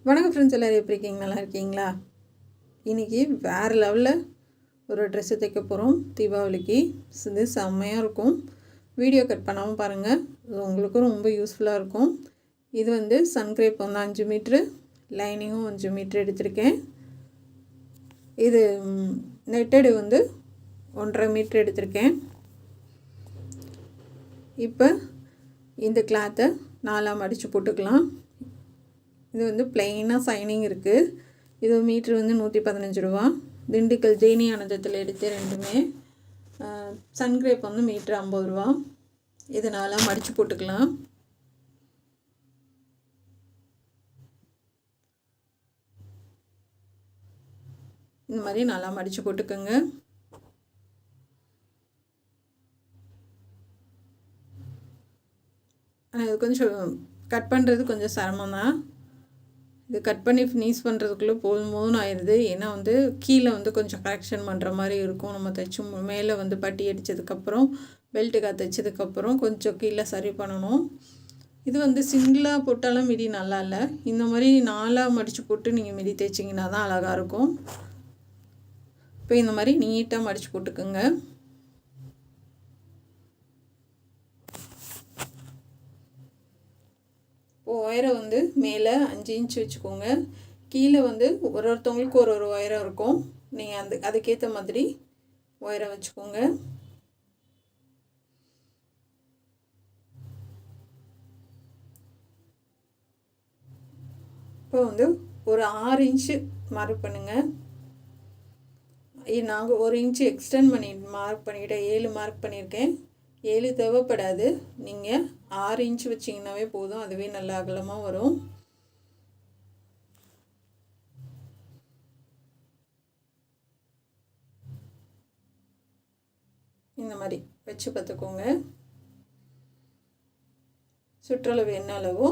வணக்கம் ஃப்ரெண்ட்ஸ், எல்லோரும் எப்படி இருக்கீங்க? நல்லா இருக்கீங்களா? இன்றைக்கி வேறு லெவலில் ஒரு ட்ரெஸ்ஸு தைக்க போகிறோம் தீபாவளிக்கு. இது செம்மையாக இருக்கும். வீடியோ கட் பண்ணாமல் பாருங்கள், இது உங்களுக்கும் ரொம்ப யூஸ்ஃபுல்லாக இருக்கும். இது வந்து சன்க்ரேப் வந்து 5 மீட்ரு, லைனிங்கும் 5 மீட்ரு எடுத்திருக்கேன். இது நெட்டடு வந்து 1.5 மீட்ரு எடுத்திருக்கேன். இப்போ இந்த கிளாத்தை 4ஆக மடித்து போட்டுக்கலாம். இது வந்து பிளெயினாக சைனிங் இருக்குது. இது மீட்ரு வந்து 115 ரூபா. திண்டுக்கல் ஜெயினி ஆனந்தத்தில் எடுத்து ரெண்டுமே. சன்க்ரேப் வந்து மீட்ரு 50 ரூபா. இது 4ஆக மடித்து போட்டுக்கலாம். இந்த மாதிரி 4ஆக மடித்து போட்டுக்கோங்க. இது கொஞ்சம் கட் பண்ணுறது கொஞ்சம் சிரமம் தான். இது கட் பண்ணி ஃபினிஷ் பண்ணுறதுக்குள்ளே போதும் ஆயிடுது. ஏன்னா வந்து கீழே வந்து கொஞ்சம் கரெக்ஷன் பண்ணுற மாதிரி இருக்கும். நம்ம தைச்சு மேலே வந்து பட்டி அடித்ததுக்கப்புறம் பெல்ட்டுக்காக தைச்சதுக்கப்புறம் கொஞ்சம் கீழே சரி பண்ணணும். இது வந்து சிங்கிளாக போட்டாலும் மிடி நல்லா இல்லை. இந்த மாதிரி 4ஆக மடித்து போட்டு நீங்கள் மிடி தைச்சிங்கன்னா தான் அழகாக இருக்கும். இப்போ இந்த மாதிரி நீட்டாக மடித்து போட்டுக்கோங்க. ஒயரை வந்து மேலே 5 இன்ச் வச்சுக்கோங்க. கீழே வந்து ஒருத்தவங்களுக்கு ஒரு ஒயரம் இருக்கும். நீங்கள் அதுக்கேற்ற மாதிரி ஒயரை வச்சுக்கோங்க. இப்போ வந்து ஒரு 6 இன்ச்சு மார்க் பண்ணுங்கள். நாங்கள் 1 இன்ச்சு எக்ஸ்டெண்ட் மார்க் பண்ணிக்கிட்டேன். 7 மார்க் பண்ணியிருக்கேன். 7 தேவைப்படாது. நீங்கள் 6 இன்ச்சு வச்சிங்கன்னாவே போதும். அதுவே நல்லா அகலமாக வரும். இந்த மாதிரி வச்சு பார்த்துக்கோங்க. சுற்றளவு என்ன அளவோ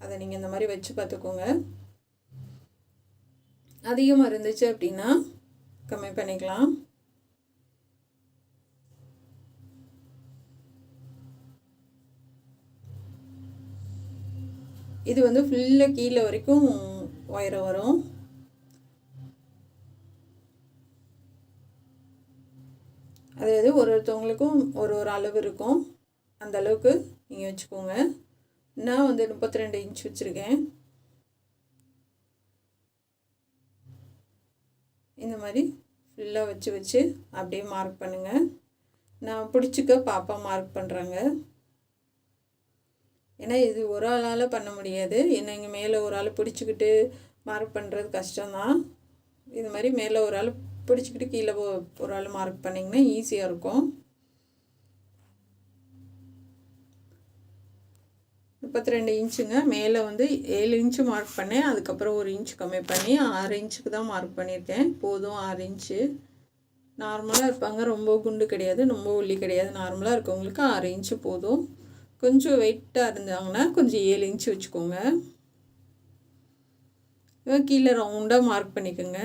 அதை நீங்கள் இந்த மாதிரி வச்சு பார்த்துக்கோங்க. அதிகமாக இருந்துச்சு அப்படின்னா கம்மி பண்ணிக்கலாம். இது வந்து ஃபுல்லாக கீழே வரைக்கும் ஒயரம் வரும். அதாவது ஒருத்தவங்களுக்கும் ஒரு அளவு இருக்கும். அந்த அளவுக்கு நீங்கள் வச்சுக்கோங்க. நான் வந்து 32 இன்ச் வச்சுருக்கேன். இந்த மாதிரி ஃபுல்லாக வச்சு அப்படியே மார்க் பண்ணுங்கள். நான் பிடிச்சிக்க பாப்பா மார்க் பண்ணுறாங்க. ஏன்னா இது ஒரு ஆளால் பண்ண முடியாது. ஏன்னா இங்கே மேலே ஒரு ஆள் பிடிச்சிக்கிட்டு மார்க் பண்ணுறது கஷ்டம்தான். இது மாதிரி மேலே ஒரு ஆள் பிடிச்சிக்கிட்டு கீழே ஒரு ஆள் மார்க் பண்ணிங்கன்னா ஈஸியாக இருக்கும். 32 இன்ச்சுங்க. மேலே வந்து 7 இன்ச்சு மார்க் பண்ணேன். அதுக்கப்புறம் 1 இன்ச்சு கம்மி பண்ணி 6 இன்ச்சுக்கு தான் மார்க் பண்ணியிருக்கேன். போதும் 6 இன்ச்சு. நார்மலாக இருப்பாங்க, ரொம்ப குண்டு கிடையாது, ரொம்ப ஒல்லி கிடையாது. நார்மலாக இருக்கவங்களுக்கு 6 இன்ச்சு போதும். கொஞ்சம் வெயிட்டாக இருந்தாங்கன்னா கொஞ்சம் 7 இன்ச்சு வச்சுக்கோங்க. கீழே ரவுண்டாக மார்க் பண்ணிக்கோங்க.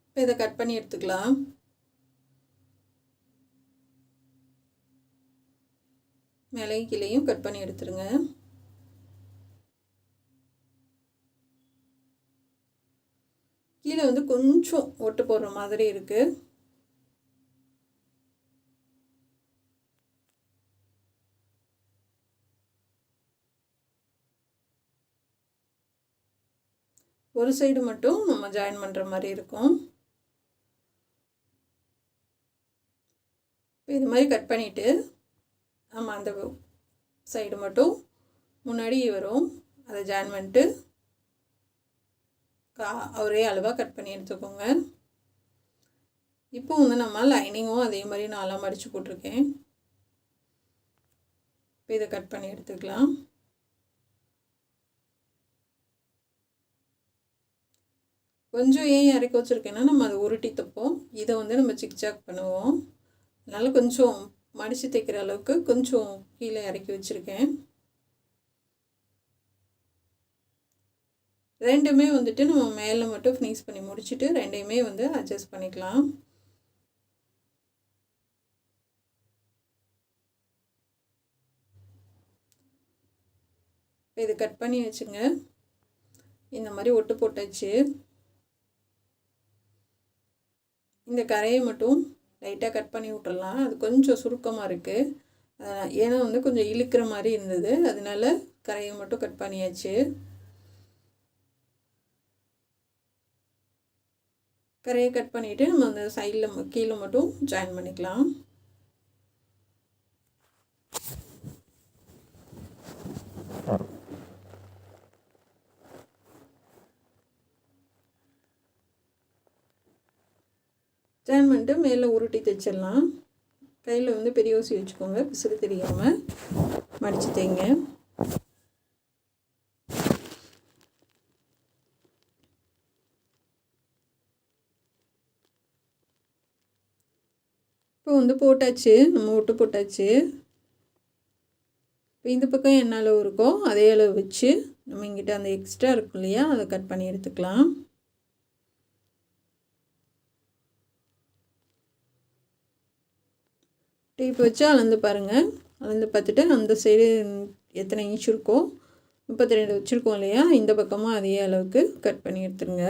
இப்போ இதை கட் பண்ணி எடுத்துக்கலாம். மேலேயும் கீழேயும் கட் பண்ணி எடுத்துருங்க. கீழே வந்து கொஞ்சம் ஒட்டு போடுற மாதிரி இருக்குது. ஒரு சைடு மட்டும் நம்ம ஜாயின் பண்ணுற மாதிரி இருக்கும். இது மாதிரி கட் பண்ணிவிட்டு நம்ம அந்த சைடு மட்டும் முன்னாடி வரும், அதை ஜாயின் பண்ணிட்டு ஒரே அளவாக கட் பண்ணி எடுத்துக்கோங்க. இப்போ வந்து நம்ம லைனிங்கும் அதே மாதிரி 4ஆக மடித்து போட்டிருக்கேன். இப்போ இதை கட் பண்ணி எடுத்துக்கலாம். கொஞ்சம் ஏன் இறக்கி வச்சுருக்கேன்னா நம்ம அதை உருட்டி தைப்போம். இதை வந்து நம்ம சிக்சாக் பண்ணுவோம். அதனால் கொஞ்சம் மடித்து தைக்கிற அளவுக்கு கொஞ்சம் கீழே இறக்கி வச்சுருக்கேன். ரெண்டுமே வந்துட்டு நம்ம மேலே மட்டும் ஃபினிஷ் பண்ணி முடிச்சுட்டு ரெண்டையுமே வந்து அட்ஜஸ்ட் பண்ணிக்கலாம். இப்போ இது கட் பண்ணி வச்சுங்க. இந்த மாதிரி ஒட்டு போட்டாச்சு. இந்த கரையை மட்டும் லைட்டாக கட் பண்ணி விட்டுடலாம். அது கொஞ்சம் சுருக்கமாக இருக்குது. ஏன்னா வந்து கொஞ்சம் இழுக்கிற மாதிரி இருந்தது, அதனால கரையை மட்டும் கட் பண்ணியாச்சு. கரையை கட் பண்ணிவிட்டு நம்ம அந்த சைடில் கீழே மட்டும் ஜாயின் பண்ணிக்கலாம். ஜாயின் பண்ணிட்டு மேலே உருட்டி தைச்சிடலாம். கையில் வந்து பெரிய ஊசி வச்சுக்கோங்க, பிசுறு தெரியாமல் மடித்து தைங்க. இப்போ வந்து போட்டாச்சு, நம்ம ஒட்டு போட்டாச்சு. இப்போ இந்த பக்கம் என்ன அளவு இருக்கோ அதே அளவு வச்சு நம்ம இங்கிட்ட அந்த எக்ஸ்ட்ரா இருக்கும் இல்லையா, அதை கட் பண்ணி எடுத்துக்கலாம். டேப் வச்சு அளந்து பாருங்கள். அளந்து பார்த்துட்டு அந்த சைடு எத்தனை இன்ச் இருக்கோ, 32 வச்சுருக்கோம் இல்லையா, இந்த பக்கமும் அதே அளவுக்கு கட் பண்ணி எடுத்துருங்க.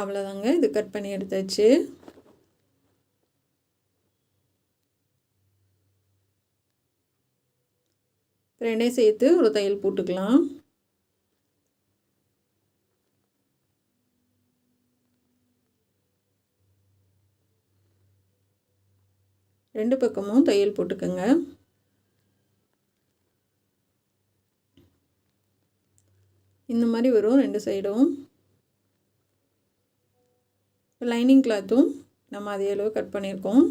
அவ்வளோதாங்க, இது கட் பண்ணி எடுத்தாச்சு. ரெண்டையும் சேர்த்து ஒரு தையல் போட்டுக்கலாம். ரெண்டு பக்கமும் தையல் போட்டுக்கோங்க. இந்த மாதிரி வரும் ரெண்டு சைடும். லைனிங் கிளாத்தும் நம்ம அதே அளவு கட் பண்ணியிருக்கோம்.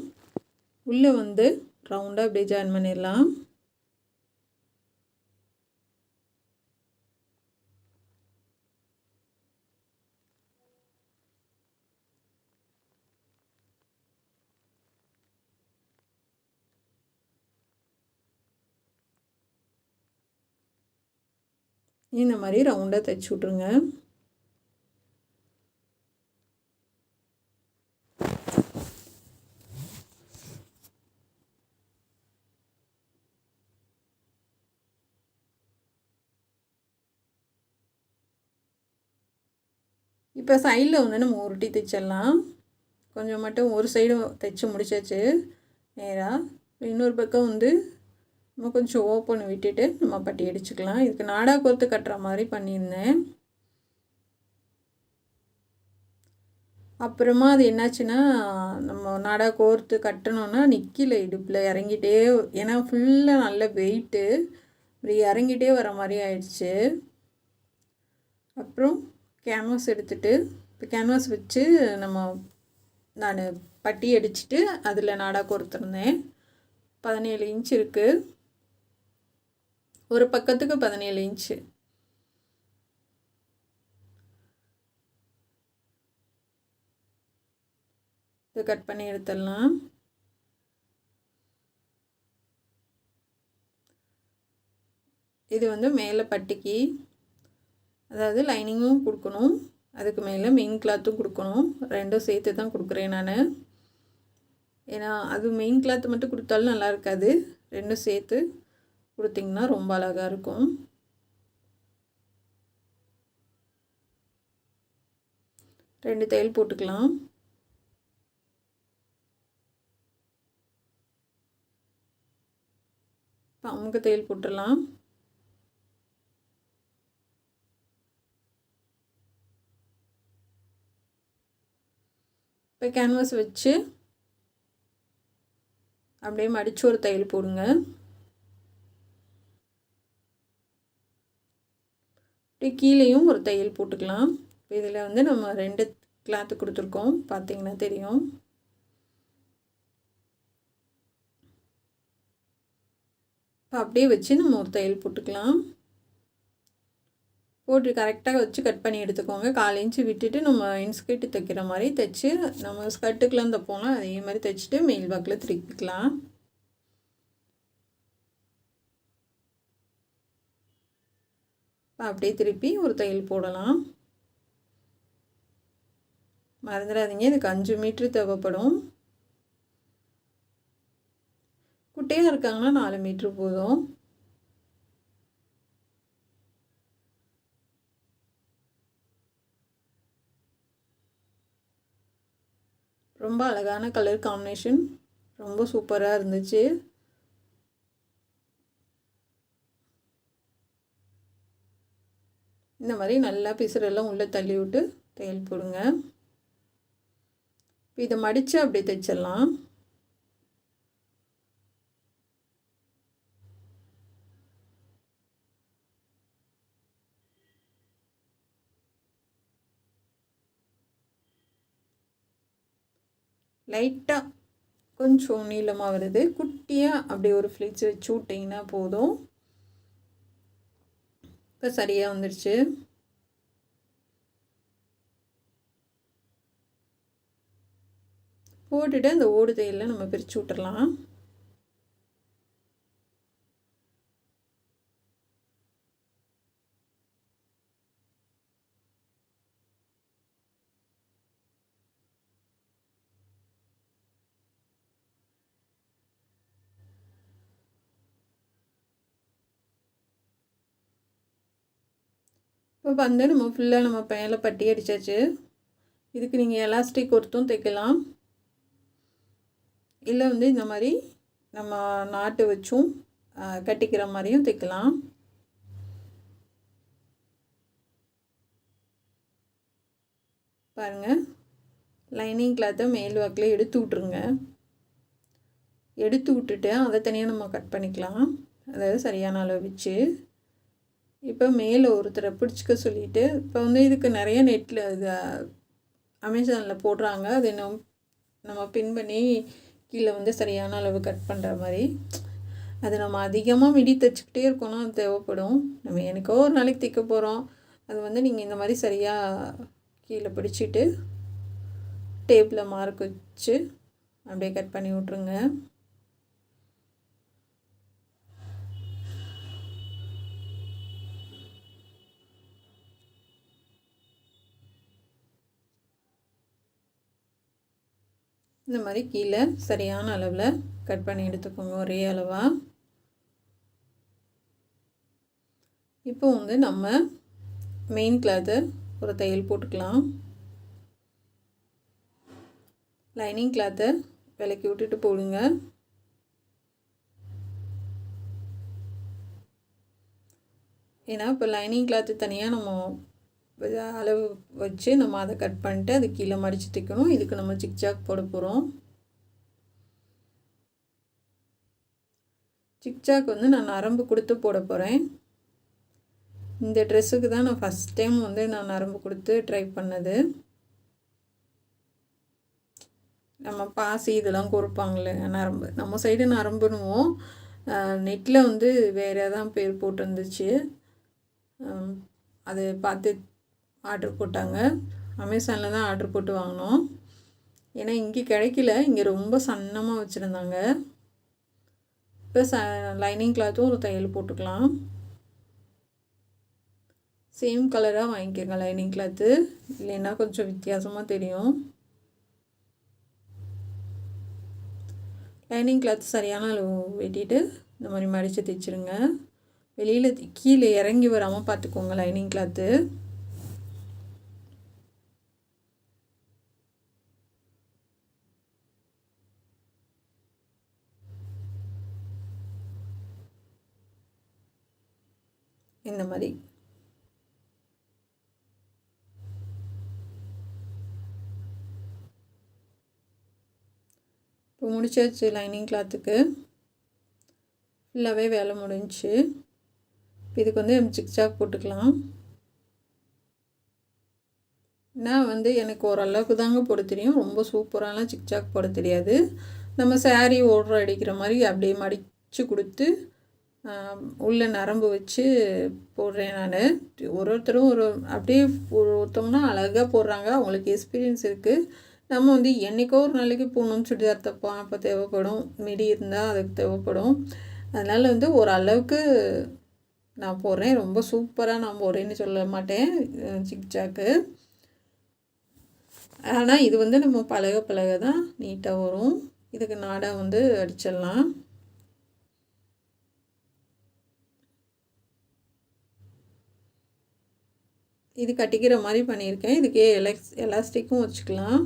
உள்ளே வந்து ரவுண்டாக அப்படியே ஜாயின் பண்ணிடலாம். இந்த மாதிரி ரவுண்டாக தைச்சி விட்ருங்க. இப்போ சைடில் வந்து நம்ம உருட்டி தைச்சிடலாம். கொஞ்சம் மட்டும் ஒரு சைடு தைச்சி முடிச்சாச்சு நேராக. இன்னொரு பக்கம் வந்து நம்ம கொஞ்சம் ஓப்பன் விட்டுட்டு நம்ம பட்டி அடிச்சுக்கலாம். இதுக்கு நாடா கோர்த்து கட்டுற மாதிரி பண்ணியிருந்தேன். அப்புறமா அது என்னாச்சுன்னா, நம்ம நாடா கோர்த்து கட்டணுன்னா நிற்கல, இடுப்பில் இறங்கிட்டே, ஏன்னா ஃபுல்லாக நல்ல வெயிட்டு இப்படி இறங்கிட்டே வர மாதிரி ஆயிடுச்சு. அப்புறம் கேன்வாஸ் எடுத்துகிட்டு இப்போ கேன்வாஸ் வச்சு நான் பட்டி அடிச்சுட்டு அதில் நாடா கோர்த்துருந்தேன். 17 இன்ச் இருக்குது, ஒரு பக்கத்துக்கு 17 இன்ச்சு. இதை கட் பண்ணி எடுத்துடலாம். இது வந்து மேலே பட்டிக்கு, அதாவது லைனிங்கும் கொடுக்கணும், அதுக்கு மேலே மெயின் கிளாத்தும் கொடுக்கணும். ரெண்டும் சேர்த்து தான் கொடுக்குறேன் நான். ஏன்னா அது மெயின் கிளாத்து மட்டும் கொடுத்தாலும் நல்லா இருக்காது, ரெண்டும் சேர்த்து கொடுத்திங்கன்னா ரொம்ப அழகாக இருக்கும். ரெண்டு தையல் போட்டுக்கலாம். இப்போ அமுக்கு தையல் போட்டுடலாம். இப்போ கேன்வாஸ் வச்சு அப்படியே மடித்து ஒரு தையல் போடுங்க. அப்படியே கீழேயும் ஒரு தையல் போட்டுக்கலாம். இப்போ இதில் வந்து நம்ம 2 கிளாத்து கொடுத்துருக்கோம், பார்த்திங்கன்னா தெரியும். இப்போ அப்படியே வச்சு நம்ம ஒரு தையல் போட்டுக்கலாம். போட்டு கரெக்டாக வச்சு கட் பண்ணி எடுத்துக்கோங்க. 1/4 இன்ச்சு விட்டுட்டு நம்ம இன்ஸ்கர்ட்டு தைக்கிற மாதிரி தைச்சி, நம்ம ஸ்கர்ட்டுக்கெலாம் தைப்போம்னா அதே மாதிரி தைச்சிட்டு மேல் வாக்கில் திருப்பிக்கலாம். அப்படியே திருப்பி ஒரு தையல் போடலாம். மறந்துடாதீங்க. இதுக்கு 5 மீட்ரு தேவைப்படும். குட்டையாக இருக்காங்கன்னா 4 மீட்ரு போதும். ரொம்ப அழகான கலர் காம்பினேஷன், ரொம்ப சூப்பராக இருந்துச்சு. இந்த மாதிரி நல்லா பிசுறெல்லாம் உள்ளே தள்ளி விட்டு தையல் போடுங்க. இதை மடித்து அப்படியே தைச்சிடலாம். லைட்டாக கொஞ்சம் நீளமாக வருது. குட்டியாக அப்படியே ஒரு ஃப்ளிட்ஸ் வச்சு விட்டிங்கன்னா போதும். இப்போ சரியாக வந்துடுச்சு. போட்டுட்டு அந்த ஓடு தையலில் நம்ம பிரித்து விட்டுறலாம். இப்போ வந்து நம்ம ஃபுல்லாக நம்ம மேலே பட்டி அடித்தாச்சு. இதுக்கு நீங்கள் எலாஸ்டிக் கொடுத்தும் தைக்கலாம், இல்லை வந்து இந்த மாதிரி நம்ம நாட்டு வச்சும் கட்டிக்கிற மாதிரியும் தைக்கலாம். பாருங்கள், லைனிங் கிளாத்தை மேல் வாக்கில் எடுத்து விட்ருங்க. எடுத்து விட்டுட்டு அதை தனியாக நம்ம கட் பண்ணிக்கலாம், அதாவது சரியான அளவு வச்சு. இப்போ மேலே ஒருத்தரை பிடிச்சிக்க சொல்லிவிட்டு, இப்போ வந்து இதுக்கு நிறைய நெட்டில் இது அமேசானில் போடுறாங்க. அது நம்ம பின் பண்ணி கீழே வந்து சரியான அளவு கட் பண்ணுற மாதிரி. அது நம்ம அதிகமாக மிடி தைச்சிக்கிட்டே இருக்கணும், அது தேவைப்படும். நம்ம எனக்கோ ஒரு நாளைக்கு தைக்க போகிறோம். அது வந்து நீங்கள் இந்த மாதிரி சரியாக கீழே பிடிச்சிட்டு டேப்பில் மார்க் வச்சு அப்படியே கட் பண்ணி விட்ருங்க. இந்த மாதிரி கீழே சரியான அளவில் கட் பண்ணி எடுத்துக்கோங்க, ஒரே அளவாக. இப்போ வந்து நம்ம மெயின் கிளாத்தை ஒரு தையல் போட்டுக்கலாம். லைனிங் கிளாத்தை விலக்கி விட்டுட்டு போடுங்க. ஏன்னா இப்போ லைனிங் கிளாத்து தனியாக நம்ம அளவு வச்சு நம்ம அதை கட் பண்ணிட்டு அது கீழே மடித்து தைக்கணும். இதுக்கு நம்ம சிக்சாக் போட போகிறோம். சிக்சாக் வந்து நான் நரம்பு கொடுத்து போட போகிறேன். இந்த ட்ரெஸ்ஸுக்கு தான் நான் ஃபஸ்ட் டைம் வந்து நான் நரம்பு கொடுத்து ட்ரை பண்ணது. நம்ம பாசி இதெல்லாம் கொடுப்பாங்களே நரம்பு, நம்ம சைடு நரம்புனுவோம். நெட்டில் வந்து வேறு தான் பேர் போட்டிருந்துச்சு. அது பார்த்து ஆர்டர் போட்டாங்க. அமேசானில் தான் ஆர்டர் போட்டு வாங்கினோம். ஏன்னா இங்கே கிடைக்கல, இங்கே ரொம்ப சன்னமாக வச்சுருந்தாங்க. இப்போ லைனிங் கிளாத்தும் ஒரு தையல் போட்டுக்கலாம். சேம் கலராக வாங்கிக்கோங்க லைனிங் கிளாத்து, இல்லைன்னா கொஞ்சம் வித்தியாசமாக தெரியும். லைனிங் கிளாத் சரியான அளவு வெட்டிட்டு இந்த மாதிரி மடித்து தைச்சிருங்க. வெளியில் கீழே இறங்கி வராமல் பார்த்துக்கோங்க லைனிங் கிளாத்து. இந்த மாதிரி இப்போ முடிச்சாச்சு. லைனிங் கிளாத்துக்கு ஃபுல்லாகவே வேலை முடிஞ்சிச்சு. இப்போ இதுக்கு வந்து சிக்சாக் போட்டுக்கலாம். நான் வந்து எனக்கு ஓரளவுக்கு தாங்க போட தெரியும், ரொம்ப சூப்பராலாம் சிக்சாக் போட தெரியாது. நம்ம சாரீ ஓடுற அடிக்கிற மாதிரி அப்படியே மடித்து கொடுத்து உள்ள நரம்பு வச்சு போடுறேன் நான். ஒருத்தரும் அப்படியே ஒருத்தவங்கன்னா அழகாக போடுறாங்க, அவங்களுக்கு எக்ஸ்பீரியன்ஸ் இருக்குது. நம்ம வந்து என்றைக்கோ ஒரு நாளைக்கு போகணும்னு சுடிதார் தைப்போம், அப்போ தேவைப்படும். மிடி இருந்தால் அதுக்கு தேவைப்படும். அதனால் வந்து ஓரளவுக்கு நான் போடுறேன். ரொம்ப சூப்பராக நான் போடுறேன்னு சொல்ல மாட்டேன் சிக்சாக்கு. ஆனால் இது வந்து நம்ம பழக பழக தான் நீட்டாக வரும். இதுக்கு நாடா வந்து அடிச்சிடலாம். இது கட்டிக்கிற மாதிரி பண்ணியிருக்கேன். இதுக்கே எலாஸ்டிக்கும் வச்சுக்கலாம்.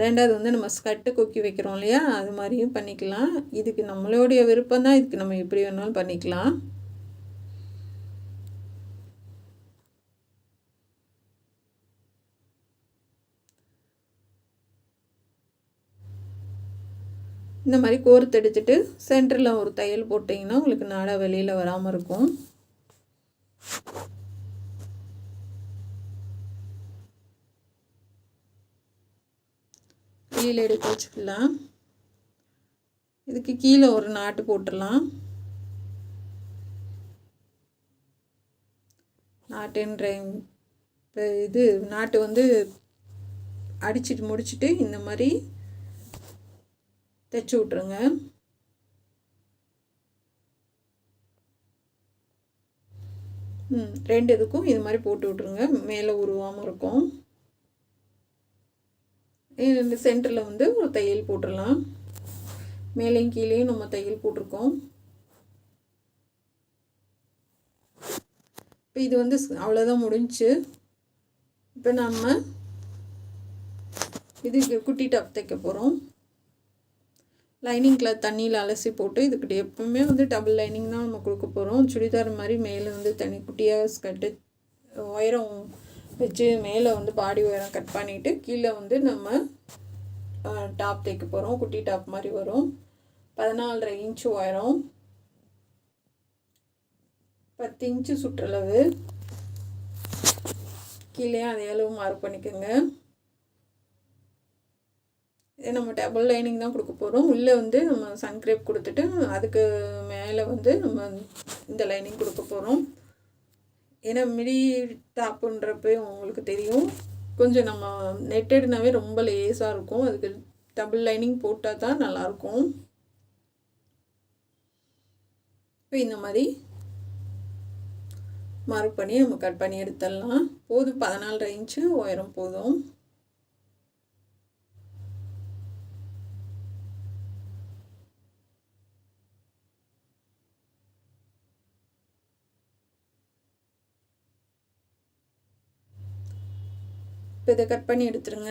ரெண்டாவது வந்து நம்ம ஸ்கர்ட்டு கொக்கி வைக்கிறோம் இல்லையா, அது மாதிரியும் பண்ணிக்கலாம். இதுக்கு நம்மளுடைய விருப்பம் தான். இதுக்கு நம்ம எப்படி வேணாலும் பண்ணிக்கலாம். இந்த மாதிரி கோர்த்து எடுத்துட்டு சென்டரில் ஒரு தையல் போட்டிங்கன்னா உங்களுக்கு நாடா வெளியில் வராமல் இருக்கும். வெளியில் எடுத்து வச்சுக்கலாம். இதுக்கு கீழே ஒரு நாட்டு போட்டுடலாம். நாட்டுன்ற இது நாட்டு வந்து அடிச்சிட்டு முடிச்சுட்டு இந்த மாதிரி தைச்சி விட்ருங்க. ரெண்டு இதுக்கும் இது மாதிரி போட்டு விட்ருங்க. மேலே உருவாமல் இருக்கும். இந்த சென்டரில் வந்து ஒரு தையல் போட்டுடலாம். மேலேயும் கீழேயும் நம்ம தையல் போட்டிருக்கோம். இப்போ இது வந்து அவ்வளோதான் முடிஞ்சு. இப்போ நம்ம இதுக்கு குட்டி டாப் தைக்க போகிறோம். லைனிங் கிளாத் தண்ணியில் அலசி போட்டு இதுக்கிட்ட எப்பவுமே வந்து டபுள் லைனிங் தான் நம்ம கொடுக்க போகிறோம். சுடிதார் மாதிரி மேலே வந்து தனி குட்டியாக ஸ்கர்ட்டு உயரம் வச்சு மேலே வந்து பாடி உயரம் கட் பண்ணிவிட்டு கீழே வந்து நம்ம டாப் தைக்க போகிறோம். குட்டி டாப் மாதிரி வரும். 14.5 இன்ச்சு உயரம், 10 இன்ச்சு சுற்றளவு. கீழே அதே அளவு மார்க் பண்ணிக்கோங்க. இதே நம்ம டபுள் லைனிங் தான் கொடுக்க போகிறோம். உள்ளே வந்து நம்ம சன்க்ரேப் கொடுத்துட்டு அதுக்கு மேலே வந்து நம்ம இந்த லைனிங் கொடுக்க போகிறோம். ஏன்னா மிடி டாப்புன்றப்ப உங்களுக்கு தெரியும், கொஞ்சம் நம்ம நெட்டட்னாவே ரொம்ப லேஸாக இருக்கும். அதுக்கு டபுள் லைனிங் போட்டால் தான் நல்லாயிருக்கும். இப்போ இந்த மாதிரி மார்க் பண்ணி நம்ம கட் பண்ணி எடுத்துடலாம். போதும், 14.5 இன்ச்சு உயரம் போதும். இப்போ இதை கட் பண்ணி எடுத்துருங்க.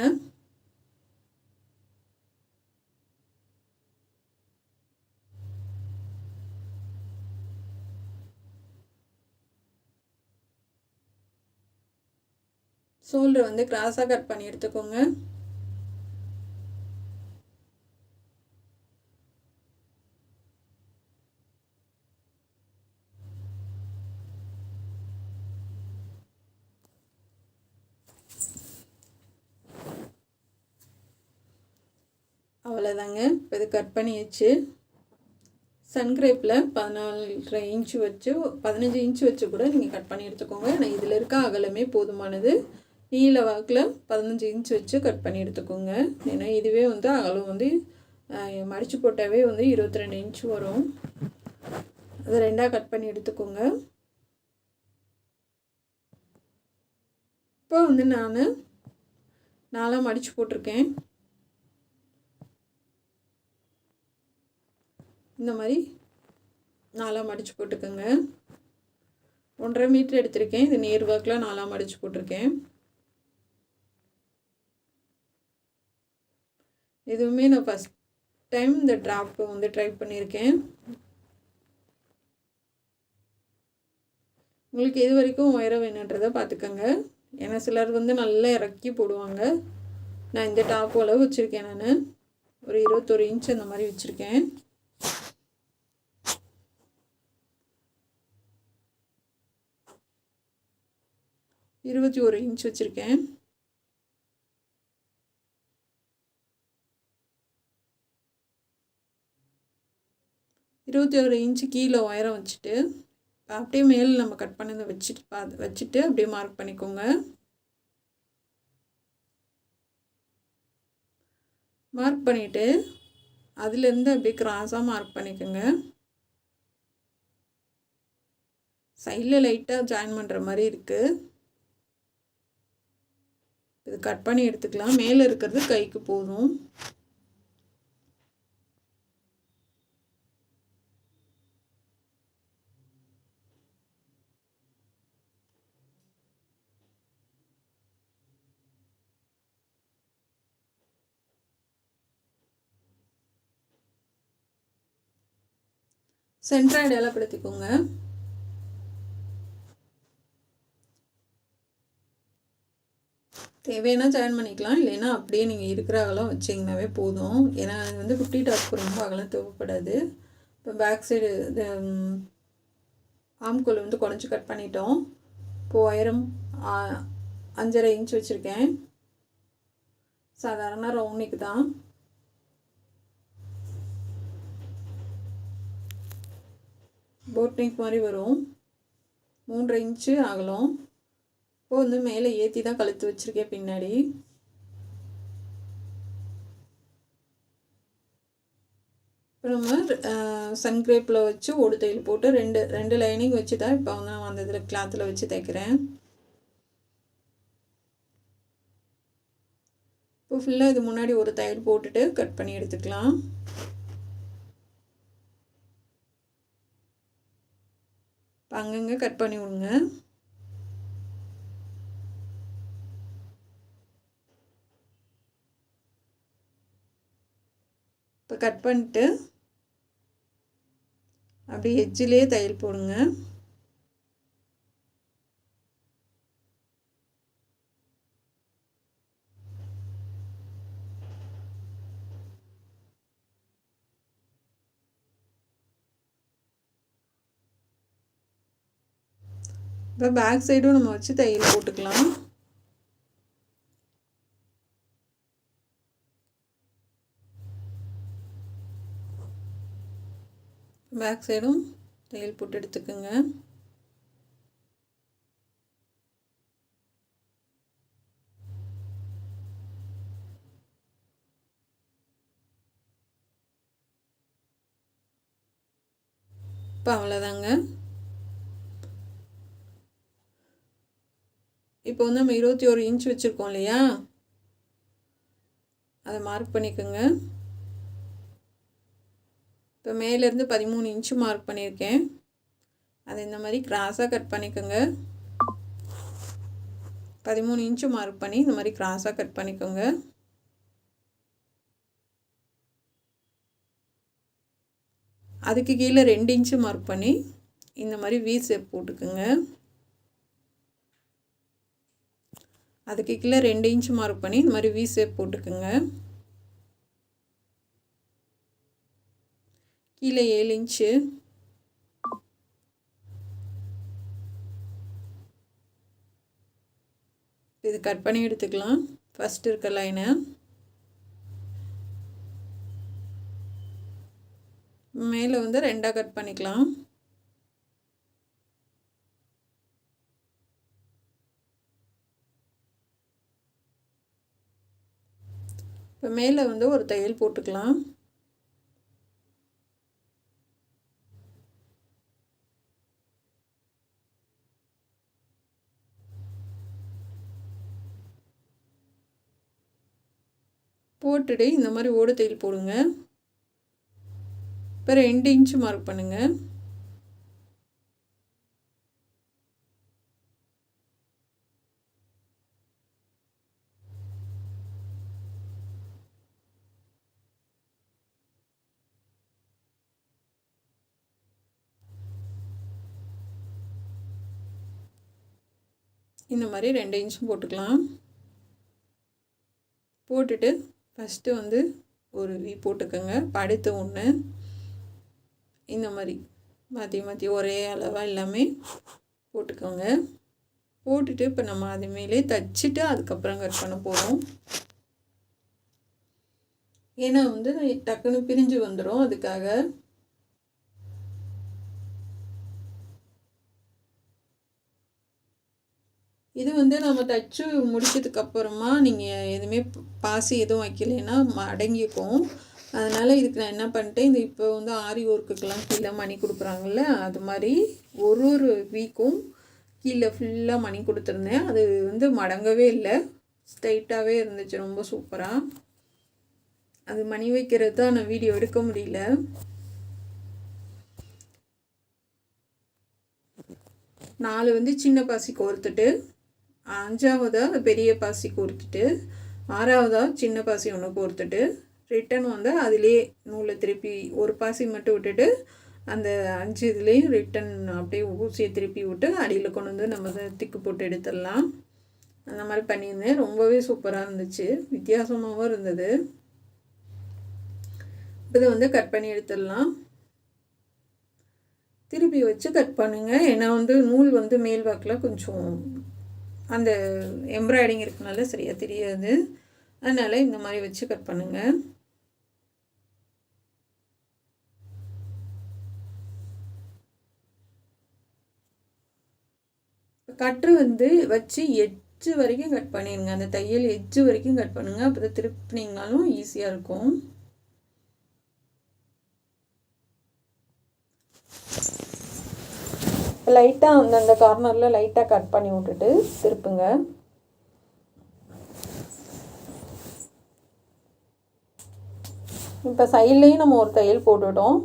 ஷோல்டர் வந்து கிராஸாக கட் பண்ணி எடுத்துக்கோங்க. அவ்வளோதாங்க. இப்போ இது கட் பண்ணியாச்சு. சன்கிரேப்பில் 14.5 இன்ச்சு வச்சு 15 இன்ச்சு வச்சு கூட நீங்கள் கட் பண்ணி எடுத்துக்கோங்க. நான் இதில் இருக்க அகலமே போதுமானது. நீல வாக்கில் 15 இன்ச்சு வச்சு கட் பண்ணி எடுத்துக்கோங்க. ஏன்னா இதுவே வந்து அகலம் வந்து மடித்து போட்டாவே வந்து 22 இன்ச்சு வரும். அதை ரெண்டாக கட் பண்ணி எடுத்துக்கோங்க. இப்போ வந்து நான் 4 மடித்து போட்டிருக்கேன். இந்த மாதிரி 4 மடித்து போட்டுக்கோங்க. 1.5 மீட்டர் எடுத்திருக்கேன். இது நேர் வாக்கில் 4 மடித்து போட்டிருக்கேன். இதுவுமே நான் ஃபஸ்ட் டைம் இந்த ட்ராப் வந்து ட்ரை பண்ணியிருக்கேன். உங்களுக்கு எது வரைக்கும் உயரம் வேணுன்றதை பார்த்துக்கோங்க. ஏன்னா சிலர் வந்து நல்லா இறக்கி போடுவாங்க. நான் இந்த டாப் அளவு வச்சுருக்கேன். நான் ஒரு 21 இன்ச் அந்த மாதிரி வச்சுருக்கேன். 21 இன்ச் வச்சுருக்கேன். இன்ச்சு கீழே உயரம் வச்சுட்டு அப்படியே மேலே நம்ம கட் பண்ணதை வச்சுட்டு அப்படியே மார்க் பண்ணிக்கோங்க. மார்க் பண்ணிவிட்டு அதுலேருந்து அப்படியே கிராஸாக மார்க் பண்ணிக்கோங்க. சைடில் லைட்டாக ஜாயின் பண்ணுற மாதிரி இருக்குது. இது கட் பண்ணி எடுத்துக்கலாம். மேலே இருக்கிறது கைக்கு போதும். சென்ட்ராய்டு இலப்படுத்திக்கோங்க. தேவைன்னா ஜாயின் பண்ணிக்கலாம், இல்லைன்னா அப்படியே நீங்கள் இருக்கிற அகலம் வச்சிங்கனாவே போதும். ஏன்னா அது வந்து குட்டி டாப்க்கு ரொம்ப அகலம் தேவைப்படாது. இப்போ பேக் சைடு ஆம்கோல் வந்து குறைஞ்சி கட் பண்ணிட்டோம். இப்போ உயரம் 5.5 இன்ச் வச்சுருக்கேன். சாதாரண ரவுண்ட் நெக் தான். போட் நெக் மாதிரி வரும். 3.5 இன்ச்சு அகலம். இப்போ வந்து மேலே ஏற்றி தான் கழுத்து வச்சுருக்கேன் பின்னாடி. இப்போ நம்ம சன்கிரேப்பில் வச்சு ஓடு தையல் போட்டு ரெண்டு லைனிங் வச்சு தான் இப்போ வந்து நான் அந்த இதில் கிளாத்தில் வச்சு தைக்கிறேன். இப்போ ஃபுல்லாக இது முன்னாடி ஒரு தையல் போட்டுட்டு கட் பண்ணி எடுத்துக்கலாம். இப்போ அங்கங்கே கட் பண்ணி விடுங்க. இப்போ கட் பண்ணிட்டு அப்படி எட்ஜிலே தையல் போடுங்க. இப்போ பேக் சைடும் நம்ம வச்சு தையல் போட்டுக்கலாம். பேக் சைடும் தையல் போட்டு எடுத்துக்கோங்க. இப்போ அவ்வளோதாங்க. இப்போ வந்து நம்ம 21 இன்ச் வச்சுருக்கோம் இல்லையா, அதை மார்க் பண்ணிக்கோங்க. இப்போ மேலேருந்து 13 இன்ச்சு மார்க் பண்ணியிருக்கேன். அதை இந்த மாதிரி கிராஸாக கட் பண்ணிக்கோங்க. 13 இன்ச்சு மார்க் பண்ணி இந்த மாதிரி கிராஸாக கட் பண்ணிக்கோங்க. அதுக்கு கீழே 2 இன்ச்சு மார்க் பண்ணி இந்த மாதிரி வி ஷேப் போட்டுக்குங்க. அதுக்கு கீழே 2 இன்ச்சு மார்க் பண்ணி இந்த மாதிரி வி ஷேப் போட்டுக்குங்க. கீழே 7 இன்ச்சு, இது கட் பண்ணி எடுத்துக்கலாம். ஃபஸ்ட்டு இருக்க லைனை மேலே வந்து 2ஆக கட் பண்ணிக்கலாம். இப்போ மேலே வந்து ஒரு தையல் போட்டுக்கலாம். போட்டுட்டு இந்த மாதிரி ஓடு தையல் போடுங்க. இப்போ 2 இன்ச்சு மார்க் பண்ணுங்கள். இந்த மாதிரி 2 இன்ச்சும் போட்டுக்கலாம். போட்டுட்டு ஃபஸ்ட்டு வந்து ஒரு வி போட்டுக்கோங்க. அடுத்து ஒன்று இந்த மாதிரி மாற்றி மாற்றி ஒரே அளவாக எல்லாமே போட்டுக்கோங்க. போட்டுட்டு இப்போ நம்ம அது மேலே தைச்சிட்டு அதுக்கப்புறம் கட் பண்ண போகிறோம். ஏன்னா வந்து டக்குன்னு பிரிஞ்சு வந்துடும், அதுக்காக. இது வந்து நம்ம தைச்சு முடிச்சதுக்கப்புறமா நீங்கள் எதுவுமே பாசி எதுவும் வைக்கலைன்னா அடங்கிக்கும். அதனால் இதுக்கு நான் என்ன பண்ணிட்டேன், இந்த இப்போ வந்து ஆரி ஒர்க்குக்கெல்லாம் கீழே மணி கொடுக்குறாங்கல்ல, அது மாதிரி ஒரு வீக்கும் கீழே ஃபுல்லாக மணி கொடுத்துருந்தேன். அது வந்து மடங்கவே இல்லை, ஸ்ட்ரைட்டாகவே இருந்துச்சு, ரொம்ப சூப்பராக. அது மணி வைக்கிறது தான் நான் வீடியோ எடுக்க முடியல. நாலு வந்து சின்ன பாசி கோர்த்துட்டு, அஞ்சாவதாக பெரிய பாசி கோர்த்துட்டு, ஆறாவதாக சின்ன பாசி ஒன்று கோர்த்துட்டு, ரிட்டன் வந்து அதிலே நூலை திருப்பி ஒரு பாசி மட்டும் விட்டுட்டு அந்த 5 இதுலேயும் ரிட்டன் அப்படியே ஊசியை திருப்பி விட்டு அடியில் கொண்டு வந்து நம்ம திக்கு போட்டு எடுத்துடலாம். அந்த மாதிரி பண்ணியிருந்தேன். ரொம்பவே சூப்பராக இருந்துச்சு, வித்தியாசமாகவும் இருந்தது. இதை வந்து கட் பண்ணி எடுத்துடலாம். திருப்பி வச்சு கட் பண்ணுங்கள். ஏன்னா வந்து நூல் வந்து மேல் வாக்கில் கொஞ்சம் அந்த எம்ப்ராய்டிங் இருக்கனால சரியாக தெரியாது. அதனால் இந்த மாதிரி வச்சு கட் பண்ணுங்கள். கட்டு வந்து வச்சு எட்ஜு வரைக்கும் கட் பண்ணிடுங்க. அந்த தையல் எட்ஜு வரைக்கும் கட் பண்ணுங்கள். அப்போ தான் திருப்பினீங்கனாலும் ஈஸியாக இருக்கும். லைட்டாக அந்த கார்னரில் லைட்டாக கட் பண்ணி விட்டுட்டு திருப்புங்க. இப்போ சைட்லேயும் நம்ம ஒரு தையல் போட்டுவிட்டோம்.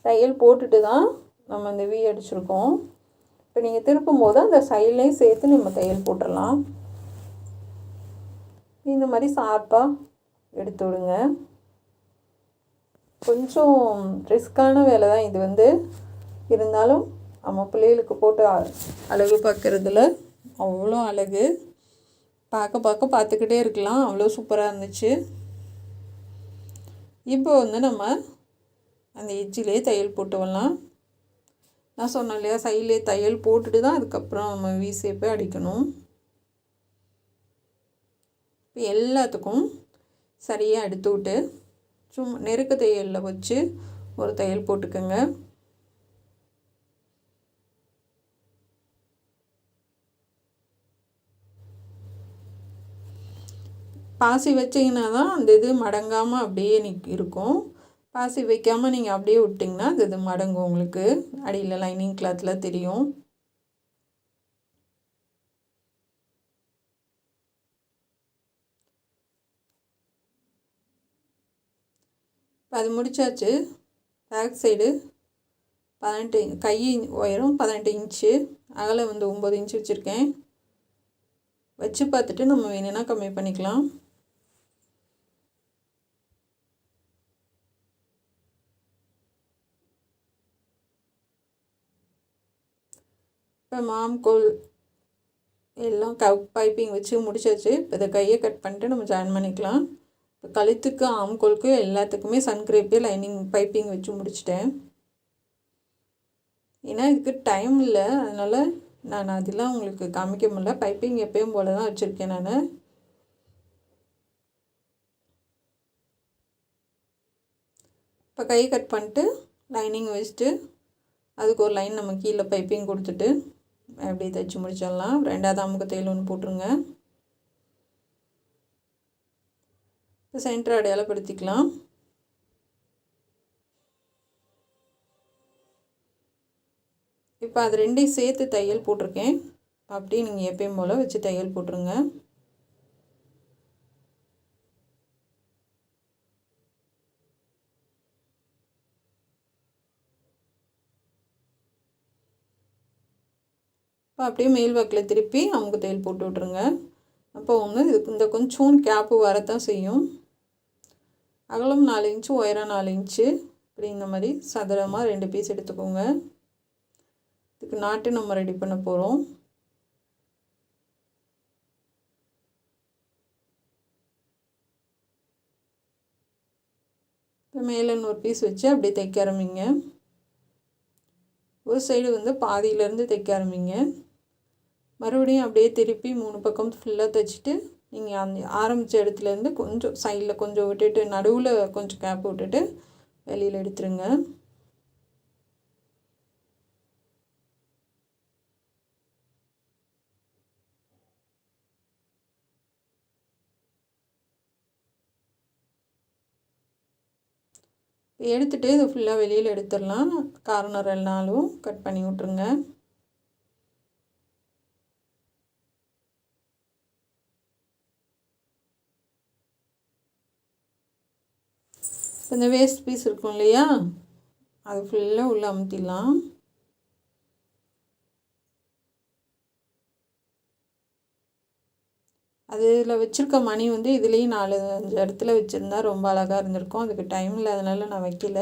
தையல் போட்டுட்டு தான் நம்ம இந்த வி அடிச்சிருக்கோம். இப்போ நீங்கள் திருப்பும் போது அந்த சைட்லேயும் சேர்த்து நம்ம தையல் போட்டுடலாம். இந்த மாதிரி ஷார்ப்பாக எடுத்து விடுங்க. கொஞ்சம் ரிஸ்க்கான வேலை தான் இது வந்து. இருந்தாலும் நம்ம பிள்ளைகளுக்கு போட்டு அழகு பார்க்குறதுல அவ்வளோ அழகு. பார்த்துக்கிட்டே இருக்கலாம், அவ்வளோ சூப்பராக இருந்துச்சு. இப்போ வந்து நம்ம அந்த எட்ஜிலே தையல் போட்டு வரலாம். நான் சொன்னேன் இல்லையா, சைட்லேயே தையல் போட்டுட்டு தான் அதுக்கப்புறம் நம்ம வி ஷேப்பை அடிக்கணும். இப்போ எல்லாத்துக்கும் சரியாக எடுத்து விட்டு சும்மா நெருக்க தையலில் வச்சு ஒரு தையல் போட்டுக்கோங்க. பாசி வச்சிங்கன்னா தான் அந்த இது மடங்காமல் அப்படியே இருக்கும். பாசி வைக்காமல் நீங்கள் அப்படியே விட்டிங்கன்னா அது இது மடங்கும். உங்களுக்கு அடியில் லைனிங் கிளாத்தில் தெரியும். இப்போ அது முடித்தாச்சு. பேக் சைடு 18 கை உயரம் 18 இன்ச்சு, அகலம் வந்து 9 இன்ச்சு வச்சுருக்கேன். வச்சு பார்த்துட்டு நம்ம வேணும்னா கம்மி பண்ணிக்கலாம். இப்போ மாம்கோல் எல்லாம் பைப்பிங் வச்சு முடிச்சாச்சு. இப்போ இதை கையை கட் பண்ணிட்டு நம்ம ஜாயின் பண்ணிக்கலாம். இப்போ கழுத்துக்கு ஆம்கோலுக்கு எல்லாத்துக்குமே சன்கிரேப்பே லைனிங் பைப்பிங் வச்சு முடிச்சிட்டேன். ஏன்னா இதுக்கு டைம் இல்லை, அதனால் நான் அதெல்லாம் உங்களுக்கு காமிக்க முடியல. பைப்பிங் எப்பயும் போல் தான் வச்சுருக்கேன் நான். இப்போ கை கட் பண்ணிட்டு லைனிங் வச்சுட்டு அதுக்கு ஒரு லைன் நம்ம கீழே பைப்பிங் கொடுத்துட்டு அப்படியே தைச்சி முடிச்சிடலாம். ரெண்டாவது அமுக்கு தையல் ஒன்று போட்டுருங்க. இப்போ சென்டர் அடையாளப்படுத்திக்கலாம். இப்போ அது ரெண்டையும் சேர்த்து தையல் போட்டிருக்கேன். அப்படியே நீங்கள் எப்பயும் போல் வச்சு தையல் போட்டுருங்க. இப்போ அப்படியே மேல் வாக்கில் திருப்பி அமுக்கு தையல் போட்டு விட்ருங்க. அப்போ வந்து இதுக்கு இந்த கொஞ்சம் கேப்பு வரத்தான் செய்யும். அகலம் 4 இன்ச்சு, உயரம் 4 இன்ச்சு, இப்படி இந்த மாதிரி சதுரமாக 2 பீஸ் எடுத்துக்கோங்க. இதுக்கு நாட்டு நம்ம ரெடி பண்ண போகிறோம். இப்போ மேலே இன்னொரு பீஸ் வச்சு அப்படியே தைக்க ஆரம்பிங்க. ஒரு சைடு வந்து பாதியிலேருந்து தைக்க ஆரம்பிங்க. மறுபடியும் அப்படியே திருப்பி 3 பக்கம் ஃபுல்லாக தைச்சிட்டு நீங்கள் அந்த ஆரம்பித்த இடத்துலேருந்து கொஞ்சம் சைடில் கொஞ்சம் விட்டுட்டு நடுவில் கொஞ்சம் கேப் விட்டுட்டு வெளியில் எடுத்துருங்க. எடுத்துகிட்டு இது ஃபுல்லாக வெளியில் எடுத்துடலாம். கார்னர் எல்லாலும் கட் பண்ணி விட்ருங்க. இந்த வேஸ்ட் பீஸ் இருக்கும் இல்லையா, அது ஃபுல்லாக உள்ளே அமுத்திடலாம். அதில் வச்சுருக்க மணி வந்து இதுலேயும் 4-5 இடத்துல வச்சுருந்தா ரொம்ப அழகாக இருந்திருக்கும். அதுக்கு டைம் இல்லாதனால நான் வைக்கல.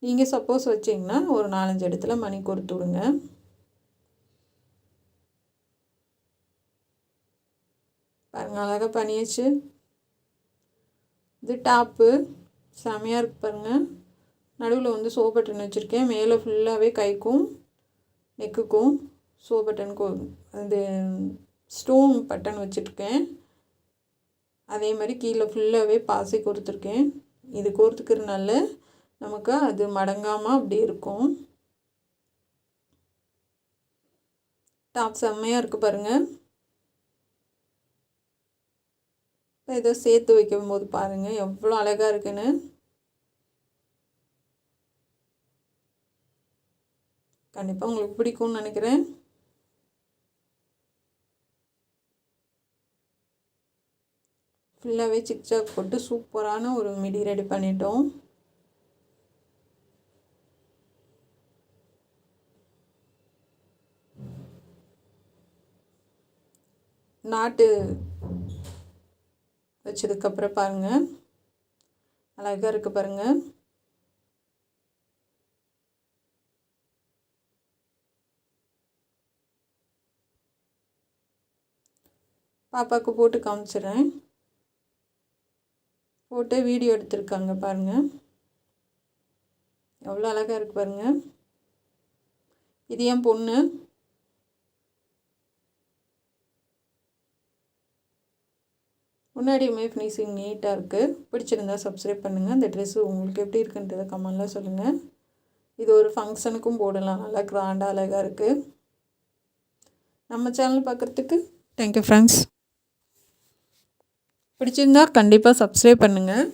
நீங்கள் சப்போஸ் வச்சிங்கன்னா ஒரு 4-5 இடத்துல மணி கொடுத்து விடுங்க. பாருங்கள், அழகாக பண்ணியாச்சு. இது டாப்பு செமையாக இருக்குது பாருங்கள். நடுவில் வந்து ஷோ பட்டன் வச்சுருக்கேன். மேலே ஃபுல்லாகவே கைக்கும் நெக்குக்கும் ஷோ பட்டனுக்கும் அது ஸ்டோன் பட்டன் வச்சுருக்கேன். அதே மாதிரி கீழே ஃபுல்லாகவே பாசி கொடுத்துருக்கேன். இது கோர்த்துக்கிறதுனால நமக்கு அது மடங்காமல் அப்படி இருக்கும். டாப் செம்மையாக இருக்குது பாருங்கள். இதை சேர்த்து வைக்கும் போது பாருங்கள் எவ்வளோ அழகாக இருக்குன்னு. கண்டிப்பாக உங்களுக்கு பிடிக்கும்னு நினைக்கிறேன். ஃபுல்லாகவே சிக்சாக் போட்டு சூப்பரான ஒரு மிடி ரெடி பண்ணிட்டோம். நாட்டு வச்சதுக்கப்புறம் பாருங்கள் அழகாக இருக்குது பாருங்கள். பாப்பாவுக்கு போட்டு காமிச்சிடுறேன். போட்டு வீடியோ எடுத்திருக்காங்க பாருங்கள், எவ்வளோ அழகாக இருக்குது பாருங்கள். இது என் பொண்ணு. முன்னாடியுமே ஃபினிஷிங் நீட்டாக இருக்குது. பிடிச்சிருந்தா சப்ஸ்கிரைப் பண்ணுங்கள். அந்த ட்ரெஸ்ஸு உங்களுக்கு எப்படி இருக்குன்றதை கமெண்ட்டில் சொல்லுங்கள். இது ஒரு ஃபங்க்ஷனுக்கும் போடலாம், நல்லா கிராண்டாக அழகாக இருக்குது. நம்ம சேனல் பார்க்குறதுக்கு தேங்க்யூ ஃப்ரெண்ட்ஸ். பிடிச்சிருந்தா கண்டிப்பாக சப்ஸ்கிரைப் பண்ணுங்கள்.